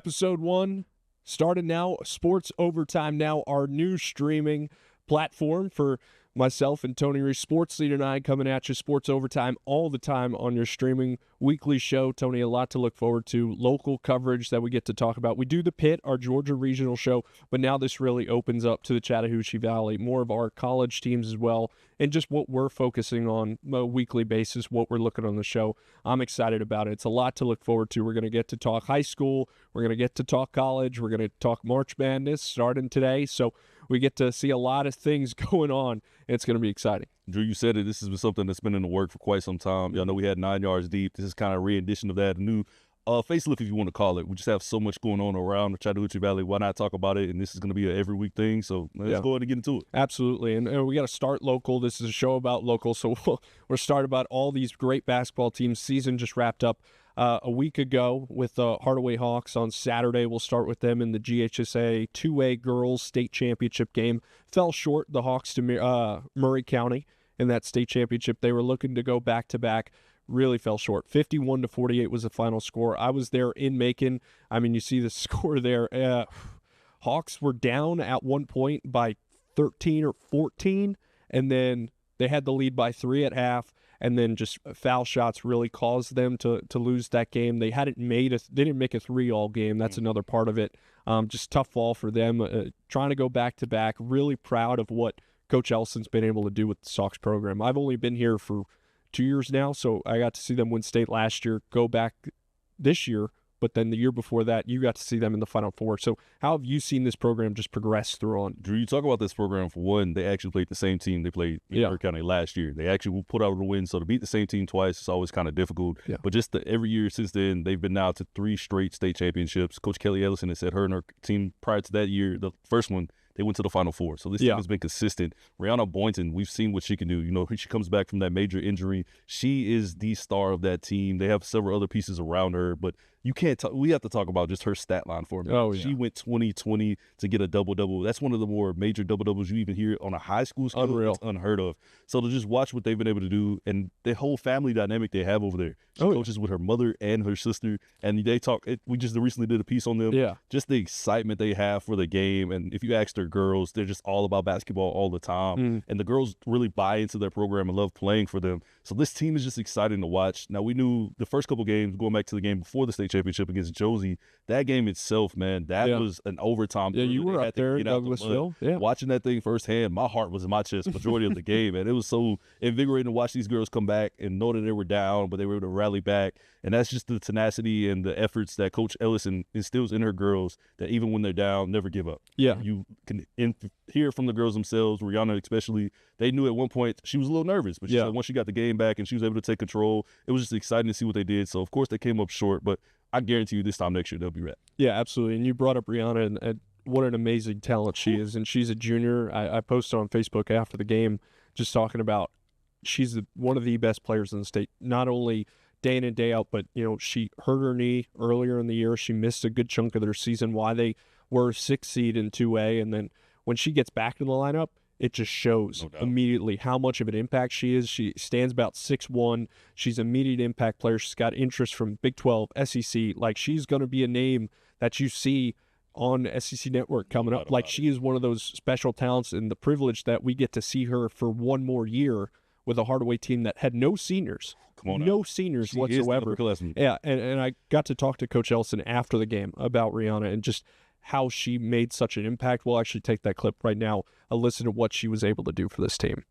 Episode 1 started now. Sports Overtime now, our new streaming platform for myself and Tony Reese, Sports Leader 9, coming at you. Sports Overtime all the time on your streaming weekly show. Tony, a lot to look forward to. Local coverage that we get to talk about. We do the Pit, our Georgia regional show, but now this really opens up to the Chattahoochee Valley, more of our college teams as well, and just what we're focusing on a weekly basis, what we're looking on the show. I'm excited about it. It's a lot to look forward to. We're going to get to talk high school. We're going to get to talk college. We're going to talk March Madness starting today. So we get to see a lot of things going on. It's going to be exciting. Drew, you said it. This has been something that's been in the work for quite some time. Y'all know we had 9 yards deep. This is kind of a re-edition of that, a new facelift, if you want to call it. We just have so much going on around the Chattahoochee Valley. Why not talk about it? And this is going to be an every week thing. So let's go ahead and get into it. Absolutely. And we got to start local. This is a show about local. So we'll start about all these great basketball teams. Season just wrapped up a week ago with the Hardaway Hawks on Saturday. We'll start with them in the GHSA 2A Girls State Championship game. Fell short, the Hawks, to Murray County in that state championship. They were looking to go back-to-back. Really fell short. 51-48 was the final score. I was there in Macon. I mean, you see the score there. Hawks were down at one point by 13 or 14, and then they had the lead by 3 at half, and then just foul shots really caused them to lose that game. They didn't make a 3 all game. That's another part of it. Just tough fall for them. Trying to go back-to-back. Really proud of what Coach Elson's been able to do with the Sox program. I've only been here for 2 years now, so I got to see them win state last year, go back this year, but then the year before that, you got to see them in the Final Four. So how have you seen this program just progress through on? Drew, you talk about this program, for one, they actually played the same team they played in Murray County last year. They actually put out a win, so to beat the same team twice is always kind of difficult. Yeah. But just every year since then, they've been now to 3 straight state championships. Coach Kelly Ellison has said her and her team prior to that year, the first one, they went to the Final Four. So this team has been consistent. Rihanna Boynton, we've seen what she can do. You know, she comes back from that major injury. She is the star of that team. They have several other pieces around her, but you can't talk. We have to talk about just her stat line for me. Oh, yeah. She went 20-20 to get a double-double. That's one of the more major double-doubles you even hear on a high school scale. Unreal. It's unheard of. So to just watch what they've been able to do and the whole family dynamic they have over there. She coaches with her mother and her sister, and they talk. We just recently did a piece on them. Yeah. Just the excitement they have for the game, and if you ask their girls, they're just all about basketball all the time. And the girls really buy into their program and love playing for them. So this team is just exciting to watch. Now, we knew the first couple games, going back to the game before the state championship against Josie, that game itself, man, that was an overtime. Yeah, you were up there in Douglasville. Yeah. Watching that thing firsthand, my heart was in my chest majority of the game, and it was so invigorating to watch these girls come back and know that they were down, but they were able to rally back. And that's just the tenacity and the efforts that Coach Ellison instills in her girls, that even when they're down, never give up. Yeah. You can hear from the girls themselves, Rihanna especially. They knew at one point she was a little nervous, but she said once she got the game back and she was able to take control, it was just exciting to see what they did. So, of course, they came up short, but I guarantee you this time next year they'll be right. Yeah, absolutely. And you brought up Rihanna, and what an amazing talent she is. And she's a junior. I posted on Facebook after the game just talking about she's one of the best players in the state, not only day in and day out, but, you know, she hurt her knee earlier in the year. She missed a good chunk of their season, why they were 6th seed in 2A. And then when she gets back in the lineup, it just shows immediately how much of an impact she is. She stands about 6'1". She's an immediate impact player. She's got interest from Big 12, SEC. Like, she's going to be a name that you see on SEC Network coming up. Like, she is one of those special talents, and the privilege that we get to see her for one more year with a Hardaway team that had no seniors. No seniors whatsoever. Yeah, and I got to talk to Coach Elson after the game about Rihanna and just how she made such an impact. We'll actually take that clip right now, listen to what she was able to do for this team.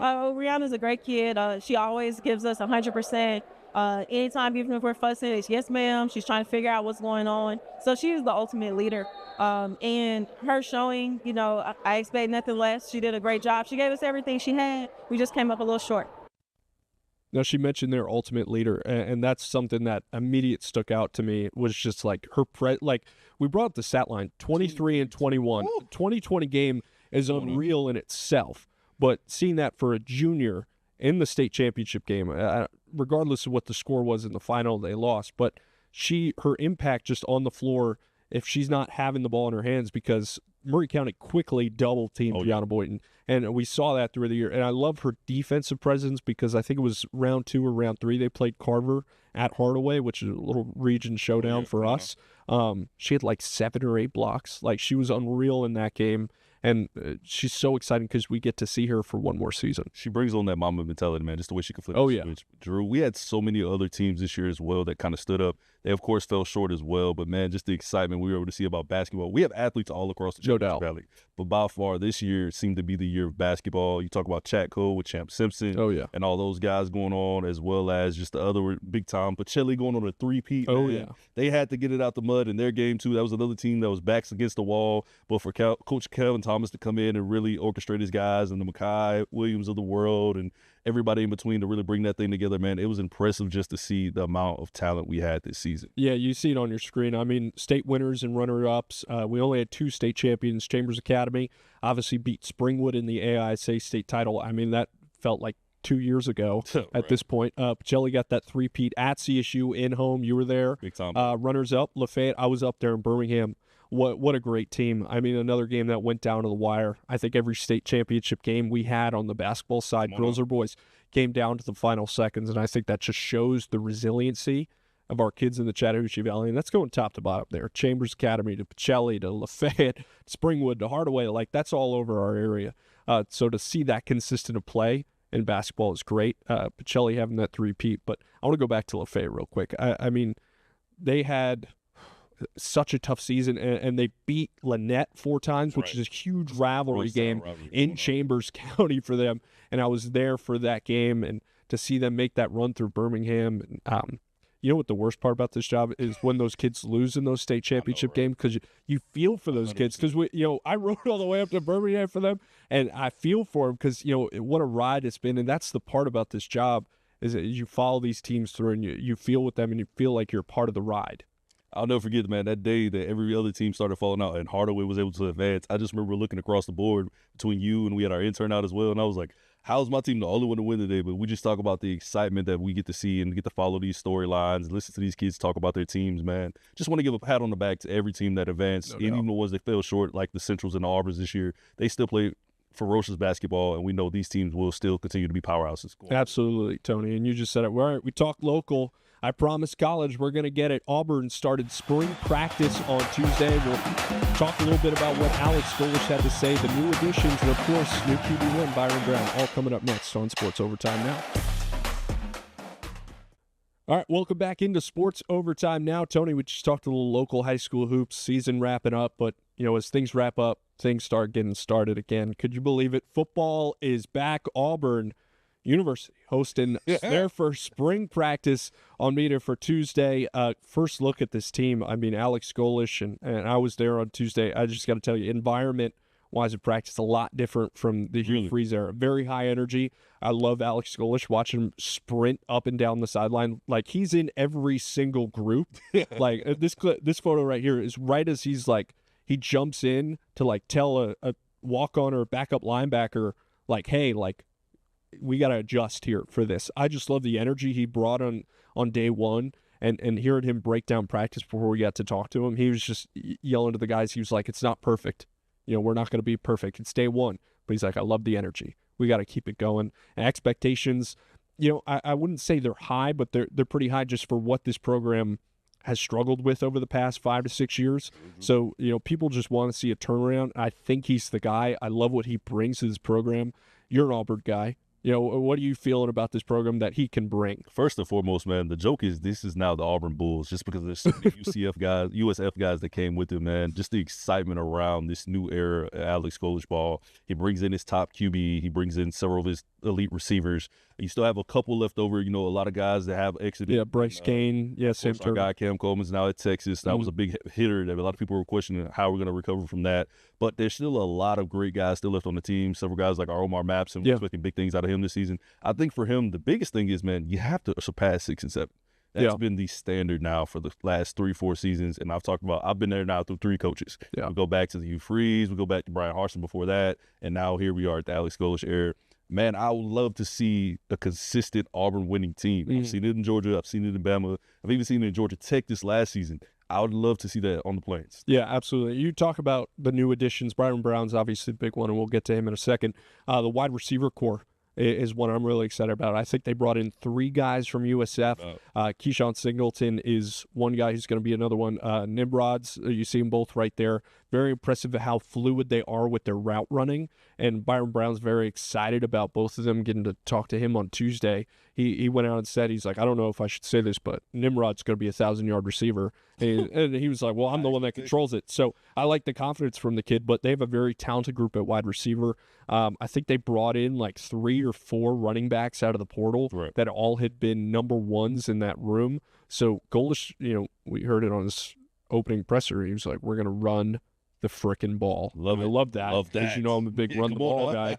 Rihanna's a great kid. She always gives us 100%. Anytime, even if we're fussing, it's yes, ma'am. She's trying to figure out what's going on. So she is the ultimate leader. And her showing, you know, I expect nothing less. She did a great job. She gave us everything she had. We just came up a little short. Now, she mentioned their ultimate leader, and that's something that immediate stuck out to me. It was just like her we brought up the stat line, 23 and 21. 2020 game is unreal in itself, but seeing that for a junior in the state championship game, regardless of what the score was in the final, they lost, but her impact just on the floor, if she's not having the ball in her hands, because Murray County quickly double-teamed Brianna Boynton, and we saw that through the year. And I love her defensive presence because I think it was round 2 or round 3 they played Carver, at Hardaway, which is a little region showdown for us. She had like 7 or 8 blocks. Like, she was unreal in that game. And she's so exciting because we get to see her for one more season. She brings on that mama mentality, man, just the way she can flip the switch. Drew, we had so many other teams this year as well that kind of stood up. They, of course, fell short as well. But, man, just the excitement we were able to see about basketball. We have athletes all across the Chattahoochee Valley. But by far, this year seemed to be the year of basketball. You talk about Chatco with Champ Simpson and all those guys going on, as well as just the other big time. Pacelli going on a three-peat. They had to get it out the mud in their game, too. That was another team that was backs against the wall. But for Coach Kevin Thomas to come in and really orchestrate his guys and the Makai Williams of the world and everybody in between to really bring that thing together, man, it was impressive just to see the amount of talent we had this season. Yeah, you see it on your screen. I mean, state winners and runner-ups. We only had 2 state champions. Chambers Academy obviously beat Springwood in the AISA state title. I mean, that felt like 2 years ago at this point. Pacelli got that 3-peat at CSU in home. You were there. Big time. Runners-up, Lafayette. I was up there in Birmingham. What a great team. I mean, another game that went down to the wire. I think every state championship game we had on the basketball side, girls or boys, came down to the final seconds, and I think that just shows the resiliency of our kids in the Chattahoochee Valley, and that's going top to bottom there. Chambers Academy to Pacelli to Lafayette, Springwood to Hardaway, like that's all over our area. So to see that consistent of play in basketball is great. Pacelli having that 3-peat, but I want to go back to Lafayette real quick. I mean, they had such a tough season, and they beat Lynette 4 times, which is a huge rivalry game in Chambers County for them. And I was there for that game, and to see them make that run through Birmingham. You know what the worst part about this job is when those kids lose in those state championship games, because you feel for those kids. Because I rode all the way up to Birmingham for them, and I feel for them because what a ride it's been. And that's the part about this job is that you follow these teams through, and you feel with them, and you feel like you're part of the ride. I'll never forget, man, that day that every other team started falling out and Hardaway was able to advance. I just remember looking across the board between you and we had our intern out as well, and I was like, how's my team the only one to win today? But we just talk about the excitement that we get to see and get to follow these storylines, listen to these kids talk about their teams, man. Just want to give a pat on the back to every team that advanced, and even the ones that fell short, like the Centrals and the Auburn's this year. They still play ferocious basketball, and we know these teams will still continue to be powerhouses. Absolutely, Tony, and you just said it. We talk local. I promise college we're going to get it. Auburn started spring practice on Tuesday. We'll talk a little bit about what Alex Golish had to say, the new additions, and, of course, new QB1, Byron Brown, all coming up next on Sports Overtime Now. All right, welcome back into Sports Overtime Now. Tony, we just talked a little local high school hoops, season wrapping up, but, as things wrap up, things start getting started again. Could you believe it? Football is back. Auburn University hosting their first spring practice on Meter for Tuesday. First look at this team. I mean, Alex Golish, and I was there on Tuesday. I just got to tell you, environment-wise of practice, a lot different from the Hugh Freeze era. Very high energy. I love Alex Golish, watching him sprint up and down the sideline. Like, he's in every single group. Like, this photo right here is right as he jumps in to, tell a walk-on or backup linebacker, hey, we got to adjust here for this. I just love the energy he brought on day one, and hearing him break down practice before we got to talk to him. He was just yelling to the guys. He was like, it's not perfect. We're not going to be perfect. It's day one. But he's like, I love the energy. We got to keep it going. And expectations, I wouldn't say they're high, but they're pretty high just for what this program has struggled with over the past 5 to 6 years. Mm-hmm. So, people just want to see a turnaround. I think he's the guy. I love what he brings to this program. You're an Auburn guy. What are you feeling about this program that he can bring? First and foremost, man, the joke is this is now the Auburn Bulls, just because there's so many USF guys that came with him, man. Just the excitement around this new era, Alex Golish ball. He brings in his top QB. He brings in several of his elite receivers. You still have a couple left over, a lot of guys that have exited. Yeah, Bryce Kane. Yeah, same our guy Cam Coleman's now at Texas. That was a big hitter that a lot of people were questioning how we're going to recover from that. But there's still a lot of great guys still left on the team. Several guys like our Omar Mapson, we're expecting big things out of him this season. I think for him, the biggest thing is, man, you have to surpass 6 and 7. That's been the standard now for the last 3-4 seasons. And I've been there now through 3 coaches. Yeah. We go back to the Hugh Freeze, we go back to Brian Harsin before that, and now here we are at the Alex Golish era. Man, I would love to see a consistent Auburn winning team. I've seen it in Georgia. I've seen it in Bama. I've even seen it in Georgia Tech this last season. I would love to see that on the Plains. Yeah, absolutely. You talk about the new additions. Byron Brown's obviously the big one, and we'll get to him in a second. The wide receiver core is what I'm really excited about. I think they brought in 3 guys from USF. Keyshawn Singleton is one guy who's going to be another one. Nimrods, you see them both right there. Very impressive at how fluid they are with their route running. And Byron Brown's very excited about both of them, getting to talk to him on Tuesday. He went out and said, he's like, I don't know if I should say this, but Nimrod's going to be a 1,000-yard receiver. And he was like, well, I'm the one that controls it. So I like the confidence from the kid, but they have a very talented group at wide receiver. I think they brought in like 3 or 4 running backs out of the portal that all had been number 1s in that room. So Golish, we heard it on his opening presser. He was like, we're going to run the frickin' ball. I love that. Because I'm a big run the ball guy.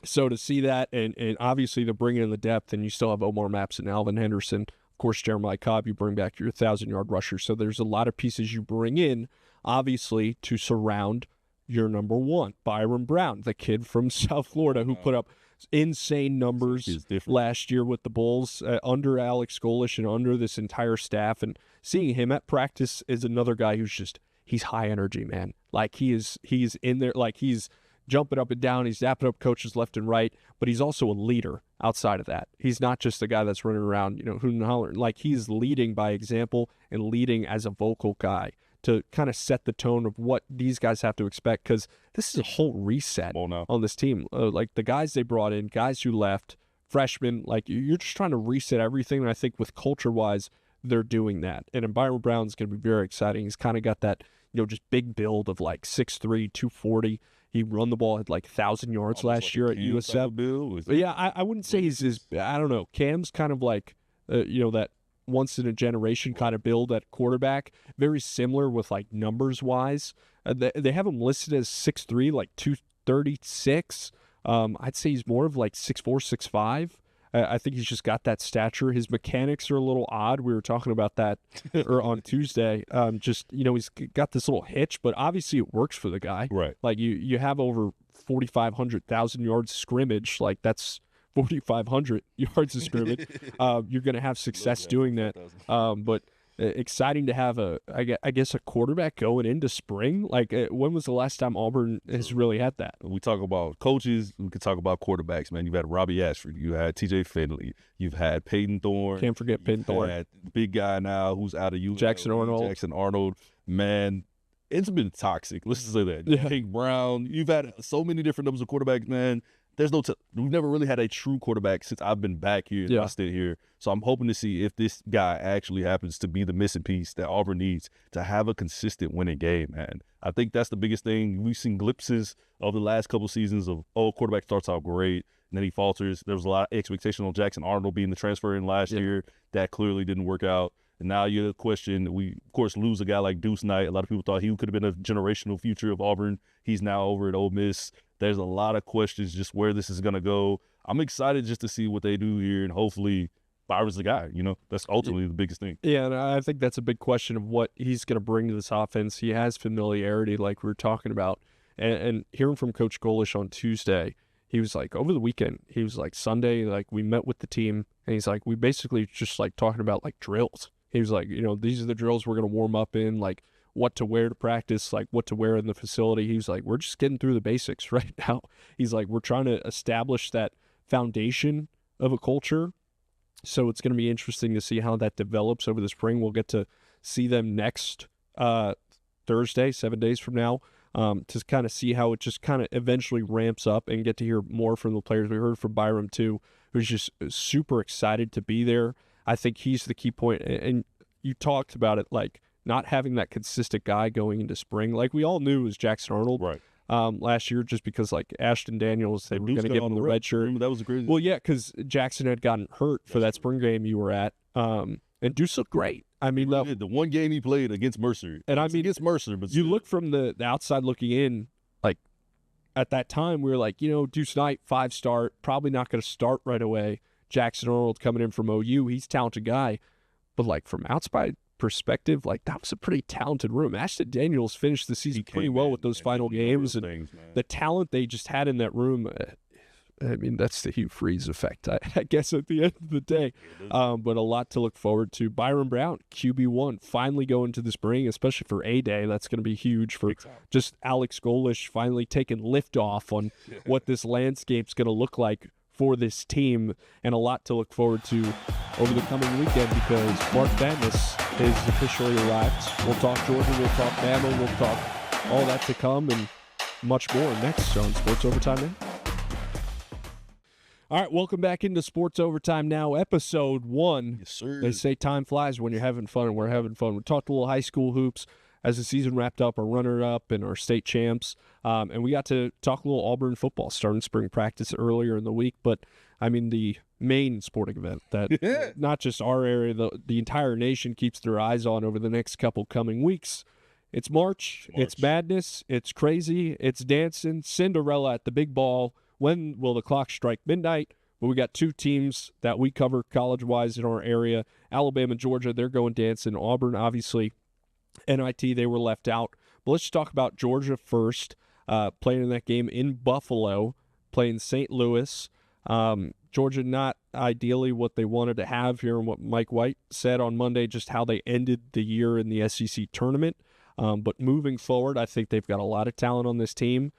So to see that, and obviously to bring in the depth, and you still have Omar Maps and Alvin Henderson, of course, Jeremiah Cobb, you bring back your 1,000-yard rusher. So there's a lot of pieces you bring in, obviously, to surround your number 1, Byron Brown, the kid from South Florida who put up insane numbers last year with the Bulls under Alex Golish and under this entire staff. And seeing him at practice is another guy who's just, he's high energy, man. Like he's in there, like he's jumping up and down, he's zapping up coaches left and right, but he's also a leader outside of that. He's not just a guy that's running around, hooting and hollering. Like he's leading by example and leading as a vocal guy to kind of set the tone of what these guys have to expect, because this is a whole reset on this team. Like the guys they brought in, guys who left, freshmen, like you're just trying to reset everything. And I think with culture-wise, they're doing that. And Byron Brown's going to be very exciting. He's kind of got that, just big build of like 6'3", 240. He run the ball, had like 1,000 yards last year at USF. But yeah, I wouldn't say he's I don't know. Cam's kind of like, that once-in-a-generation kind of build at quarterback. Very similar with like numbers-wise. They have him listed as 6'3", like 236. I'd say he's more of like 6'4", 6'5". I think he's just got that stature. His mechanics are a little odd. We were talking about that on Tuesday. He's got this little hitch, but obviously it works for the guy. Right. Like you have over 4,500, 1,000 yards scrimmage. Like that's 4,500 yards of scrimmage. You're going to have success doing that. But exciting to have I guess a quarterback going into spring. Like when was the last time Auburn has really had that? We talk about coaches, we could talk about quarterbacks, man. You've had Robbie Ashford, you had TJ Finley, you've had Peyton Thorne. Can't forget Peyton Thorne. Had big guy now who's out of you. Jackson Arnold. Man, it's been toxic. Let's just say that. Yeah. Hank Brown. You've had so many different numbers of quarterbacks, man. We've never really had a true quarterback since I've been back here and I stayed here. So I'm hoping to see if this guy actually happens to be the missing piece that Auburn needs to have a consistent winning game, man. I think that's the biggest thing. We've seen glimpses of the last couple seasons of, quarterback starts out great, and then he falters. There was a lot of expectation on Jackson Arnold being the transfer in last year. That clearly didn't work out. And now you question, we, of course, lose a guy like Deuce Knight. A lot of people thought he could have been a generational future of Auburn. He's now over at Ole Miss. There's a lot of questions just where this is going to go. I'm excited just to see what they do here, and hopefully Byron's the guy. That's ultimately the biggest thing. Yeah, and I think that's a big question of what he's going to bring to this offense. He has familiarity like we were talking about. And hearing from Coach Golish on Tuesday, he was like, over the weekend, he was like, Sunday, like we met with the team, and he's like, we basically just like talking about like drills. He was like, these are the drills we're going to warm up in, like what to wear to practice, like what to wear in the facility. He was like, we're just getting through the basics right now. He's like, we're trying to establish that foundation of a culture. So it's going to be interesting to see how that develops over the spring. We'll get to see them next Thursday, 7 days from now, to kind of see how it just kind of eventually ramps up and get to hear more from the players. We heard from Byram too, who's just super excited to be there. I think he's the key point. And you talked about it, like not having that consistent guy going into spring. Like we all knew it was Jackson Arnold last year, just because like Ashton Daniels, they were going to give him the red shirt. Remember, that was crazy. Well, yeah, because Jackson had gotten hurt for that spring game you were at. And Deuce looked great. I mean, the one game he played against Mercer. And I mean, against Mercer, but you look from the outside looking in, like at that time, we were like, Deuce Knight, 5-star, probably not going to start right away. Jackson Arnold coming in from OU, he's a talented guy. But like from outside perspective, like that was a pretty talented room. Ashton Daniels finished the season pretty well with those final games, and the talent they just had in that room. I mean, that's the Hugh Freeze effect, I guess, at the end of the day. But a lot to look forward to. Byron Brown, QB1, finally going to the spring, especially for A-Day. That's going to be huge for just Alex Golish finally taking liftoff on what this landscape's going to look like for this team, and a lot to look forward to over the coming weekend because March Madness is officially arrived. We'll talk Georgia, we'll talk Bama, we'll talk all that to come and much more next on Sports Overtime Now. All right, welcome back into Sports Overtime Now, Episode 1. Yes, sir. They say time flies when you're having fun, and we're having fun. We talked a little high school hoops as the season wrapped up, our runner-up and our state champs. And we got to talk a little Auburn football, starting spring practice earlier in the week. But, I mean, the main sporting event that not just our area, the entire nation keeps their eyes on over the next couple coming weeks. It's March. It's madness. It's crazy. It's dancing. Cinderella at the big ball. When will the clock strike midnight? Well, we got two teams that we cover college-wise in our area. Alabama, Georgia, they're going dancing. Auburn, obviously, NIT, they were left out. But let's talk about Georgia first, playing in that game in Buffalo, playing St. Louis. Georgia not ideally what they wanted to have here, and what Mike White said on Monday, just how they ended the year in the SEC tournament. But moving forward, I think they've got a lot of talent on this team.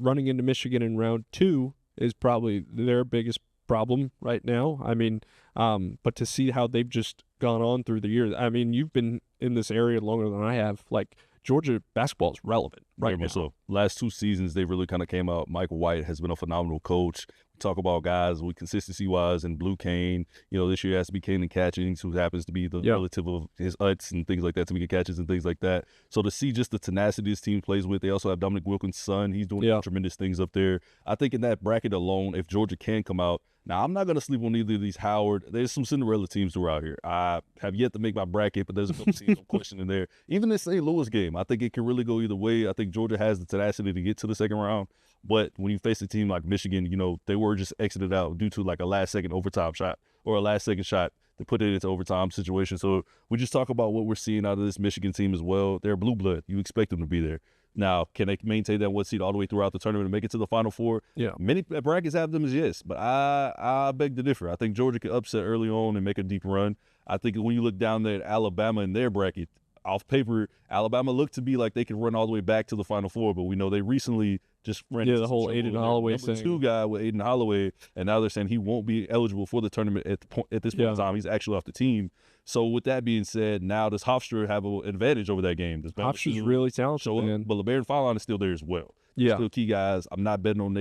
Running into Michigan in round 2 is probably their biggest problem right now. I mean, but to see how they've just gone on through the years. I mean, you've been in this area longer than I have. Like, Georgia basketball is relevant right now. So last 2 seasons, they really kind of came out. Michael White has been a phenomenal coach. We talk about guys with consistency-wise and Blue Kane. You know, this year has to be Kanan Catchings, who happens to be the relative of his Utz and things like that, to make catches and things like that. So to see just the tenacity this team plays with, they also have Dominic Wilkins' son. He's doing tremendous things up there. I think in that bracket alone, if Georgia can come out, now, I'm not going to sleep on either of these Howard. There's some Cinderella teams throughout here. I have yet to make my bracket, but there's a couple teams I'm questioning there. Even this St. Louis game, I think it can really go either way. I think Georgia has the tenacity to get to the second round. But when you face a team like Michigan, you know, they were just exited out due to like a last-second overtime shot or a last-second shot to put it into overtime situation. So we just talk about what we're seeing out of this Michigan team as well. They're blue blood. You expect them to be there. Now, can they maintain that 1 seed all the way throughout the tournament and make it to the Final Four? Yeah. Many brackets have them as yes, but I beg to differ. I think Georgia could upset early on and make a deep run. I think when you look down there at Alabama in their bracket, off paper, Alabama looked to be like they could run all the way back to the Final Four, but we know they recently just ran into the whole Aiden Holloway thing. thing. 2 guy with Aiden Holloway, and now they're saying he won't be eligible for the tournament at this point in time. He's actually off the team. So with that being said, now does Hofstra have an advantage over that game? Hofstra's really talented, man. But LeBaron Fallon is still there as well. Yeah. Still key guys. I'm not betting on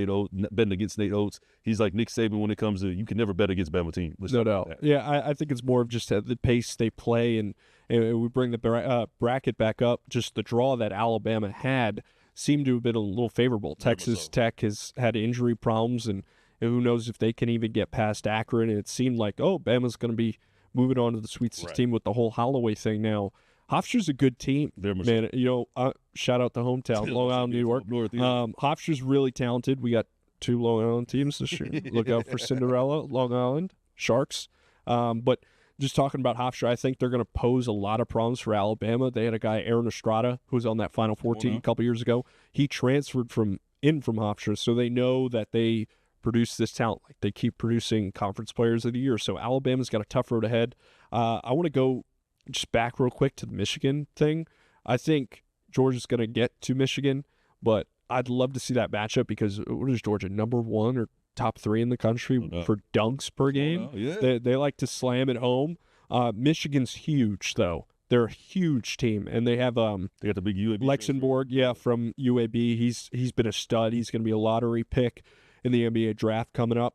betting against Nate Oates. He's like Nick Saban when it comes to you can never bet against Bama team. No doubt. Yeah, I think it's more of just the pace they play, and we bring the bracket back up. Just the draw that Alabama had seemed to have been a little favorable. Texas Tech has had injury problems, and who knows if they can even get past Akron. And it seemed like, Bama's going to be moving on to the Sweet 16 with the whole Holloway thing now. Hofstra's a good team, man. You know, shout out the hometown, Long Island, New York. Hofstra's really talented. We got 2 Long Island teams this year. Look out for Cinderella, Long Island Sharks. But just talking about Hofstra, I think they're going to pose a lot of problems for Alabama. They had a guy, Aaron Estrada, who was on that Final Four team a couple years ago. He transferred from Hofstra, so they know that they produce this talent. Like, they keep producing conference players of the year. So Alabama's got a tough road ahead. I want to go just back real quick to the Michigan thing. I think Georgia's going to get to Michigan, but I'd love to see that matchup because what is Georgia, number 1 or top 3 in the country for dunks per game? They like to slam at home. Michigan's huge, though. They're a huge team, and they have they got the big UAB Luxembourg, from UAB. He's been a stud. He's going to be a lottery pick in the NBA draft coming up.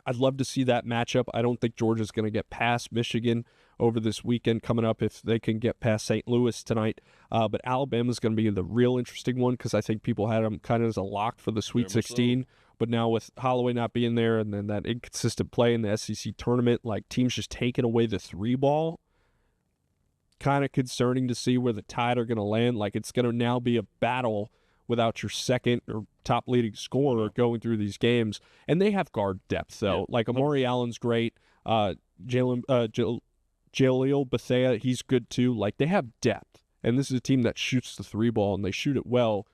I'd love to see that matchup. I don't think Georgia's going to get past Michigan over this weekend coming up if they can get past St. Louis tonight. But Alabama's going to be the real interesting one because I think people had them kind of as a lock for the Sweet 16. But now with Holloway not being there and then that inconsistent play in the SEC tournament, like teams just taking away the 3 ball, kind of concerning to see where the Tide are going to land. Like, it's going to now be a battle without your second or top leading scorer going through these games. And they have guard depth, though. Like, Amari Allen's great. Jaleel Bethea, he's good, too. Like, they have depth. And this is a team that shoots the 3 ball, and they shoot it well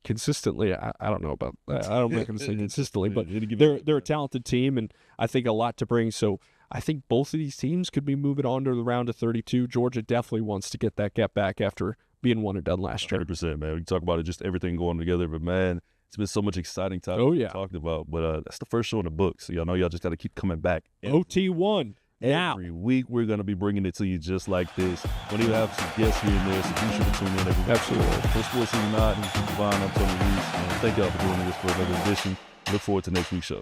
consistently. I don't know about that. I'm not going to say consistently, but they're a talented team, and I think a lot to bring. So I think both of these teams could be moving on to the round of 32. Georgia definitely wants to get that back after being one and done last year. 100%, man. We talk about it, just everything going together. But, man, It's been so much exciting topics we talked about, but that's the first show in the book. So y'all know y'all just got to keep coming back. OT1. Every week we're going to be bringing it to you just like this. We'll even have some guests here and there, so be sure to tune in every week. Absolutely. For Sports Season 9, he's Devon, I'm Tony Reese. Thank y'all for joining us for another edition. Look forward to next week's show.